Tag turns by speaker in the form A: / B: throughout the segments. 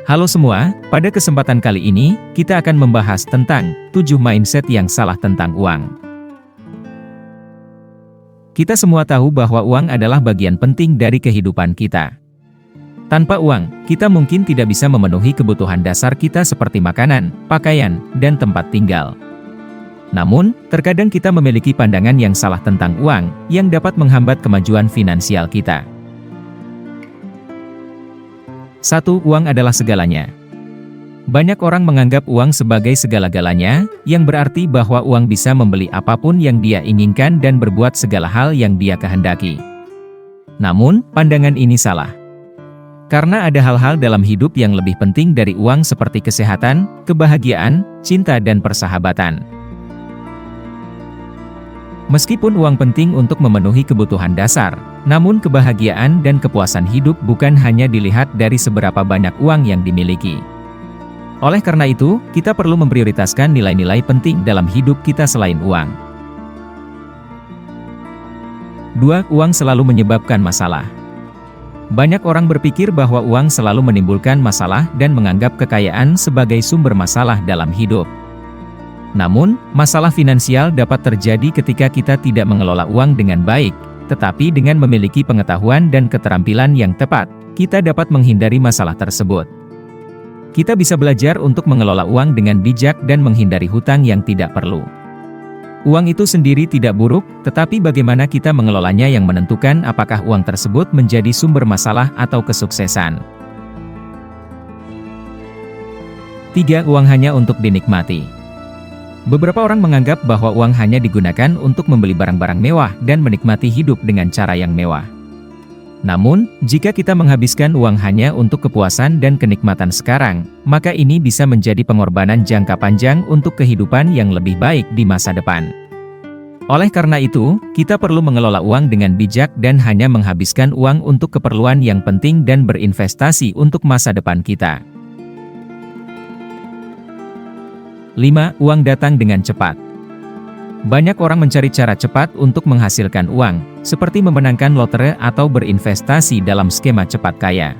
A: Halo semua, pada kesempatan kali ini, kita akan membahas tentang 7 mindset yang salah tentang uang. Kita semua tahu bahwa uang adalah bagian penting dari kehidupan kita. Tanpa uang, kita mungkin tidak bisa memenuhi kebutuhan dasar kita seperti makanan, pakaian, dan tempat tinggal. Namun, terkadang kita memiliki pandangan yang salah tentang uang, yang dapat menghambat kemajuan finansial kita. 1. Uang adalah segalanya. Banyak orang menganggap uang sebagai segala-galanya, yang berarti bahwa uang bisa membeli apapun yang dia inginkan dan berbuat segala hal yang dia kehendaki. Namun, pandangan ini salah. Karena ada hal-hal dalam hidup yang lebih penting dari uang seperti kesehatan, kebahagiaan, cinta dan persahabatan. Meskipun uang penting untuk memenuhi kebutuhan dasar, namun kebahagiaan dan kepuasan hidup bukan hanya dilihat dari seberapa banyak uang yang dimiliki. Oleh karena itu, kita perlu memprioritaskan nilai-nilai penting dalam hidup kita selain uang. 2. Uang selalu menyebabkan masalah. Banyak orang berpikir bahwa uang selalu menimbulkan masalah dan menganggap kekayaan sebagai sumber masalah dalam hidup. Namun, masalah finansial dapat terjadi ketika kita tidak mengelola uang dengan baik, tetapi dengan memiliki pengetahuan dan keterampilan yang tepat, kita dapat menghindari masalah tersebut. Kita bisa belajar untuk mengelola uang dengan bijak dan menghindari hutang yang tidak perlu. Uang itu sendiri tidak buruk, tetapi bagaimana kita mengelolanya yang menentukan apakah uang tersebut menjadi sumber masalah atau kesuksesan. 3. Uang hanya untuk dinikmati. Beberapa orang menganggap bahwa uang hanya digunakan untuk membeli barang-barang mewah dan menikmati hidup dengan cara yang mewah. Namun, jika kita menghabiskan uang hanya untuk kepuasan dan kenikmatan sekarang, maka ini bisa menjadi pengorbanan jangka panjang untuk kehidupan yang lebih baik di masa depan. Oleh karena itu, kita perlu mengelola uang dengan bijak dan hanya menghabiskan uang untuk keperluan yang penting dan berinvestasi untuk masa depan kita. 5. Uang datang dengan cepat. Banyak orang mencari cara cepat untuk menghasilkan uang, seperti memenangkan lotre atau berinvestasi dalam skema cepat kaya.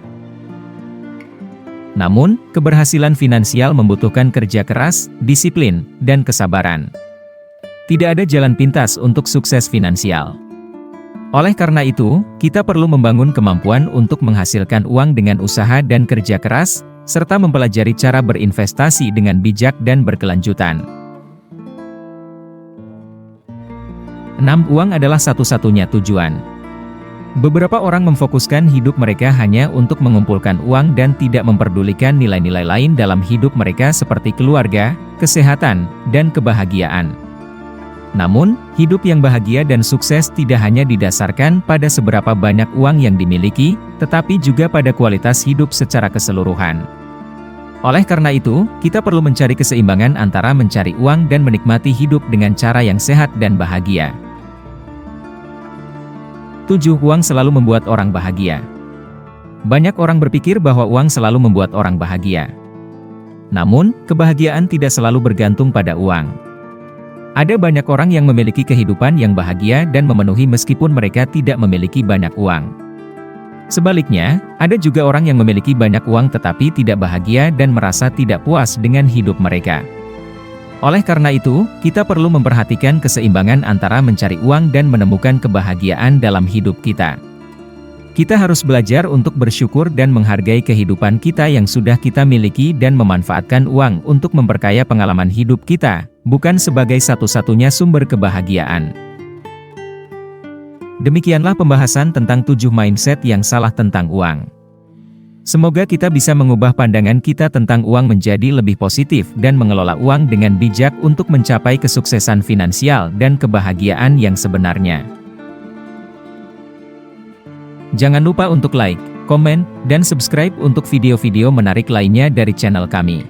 A: Namun, keberhasilan finansial membutuhkan kerja keras, disiplin, dan kesabaran. Tidak ada jalan pintas untuk sukses finansial. Oleh karena itu, kita perlu membangun kemampuan untuk menghasilkan uang dengan usaha dan kerja keras, serta mempelajari cara berinvestasi dengan bijak dan berkelanjutan. 6. Uang adalah satu-satunya tujuan. Beberapa orang memfokuskan hidup mereka hanya untuk mengumpulkan uang dan tidak memperdulikan nilai-nilai lain dalam hidup mereka seperti keluarga, kesehatan, dan kebahagiaan. Namun, hidup yang bahagia dan sukses tidak hanya didasarkan pada seberapa banyak uang yang dimiliki, tetapi juga pada kualitas hidup secara keseluruhan. Oleh karena itu, kita perlu mencari keseimbangan antara mencari uang dan menikmati hidup dengan cara yang sehat dan bahagia. 7. Uang selalu membuat orang bahagia. Banyak orang berpikir bahwa uang selalu membuat orang bahagia. Namun, kebahagiaan tidak selalu bergantung pada uang. Ada banyak orang yang memiliki kehidupan yang bahagia dan memenuhi meskipun mereka tidak memiliki banyak uang. Sebaliknya, ada juga orang yang memiliki banyak uang tetapi tidak bahagia dan merasa tidak puas dengan hidup mereka. Oleh karena itu, kita perlu memperhatikan keseimbangan antara mencari uang dan menemukan kebahagiaan dalam hidup kita. Kita harus belajar untuk bersyukur dan menghargai kehidupan kita yang sudah kita miliki dan memanfaatkan uang untuk memperkaya pengalaman hidup kita, bukan sebagai satu-satunya sumber kebahagiaan. Demikianlah pembahasan tentang 7 mindset yang salah tentang uang. Semoga kita bisa mengubah pandangan kita tentang uang menjadi lebih positif dan mengelola uang dengan bijak untuk mencapai kesuksesan finansial dan kebahagiaan yang sebenarnya. Jangan lupa untuk like, komen, dan subscribe untuk video-video menarik lainnya dari channel kami.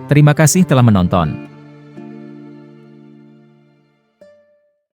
A: Terima kasih telah menonton.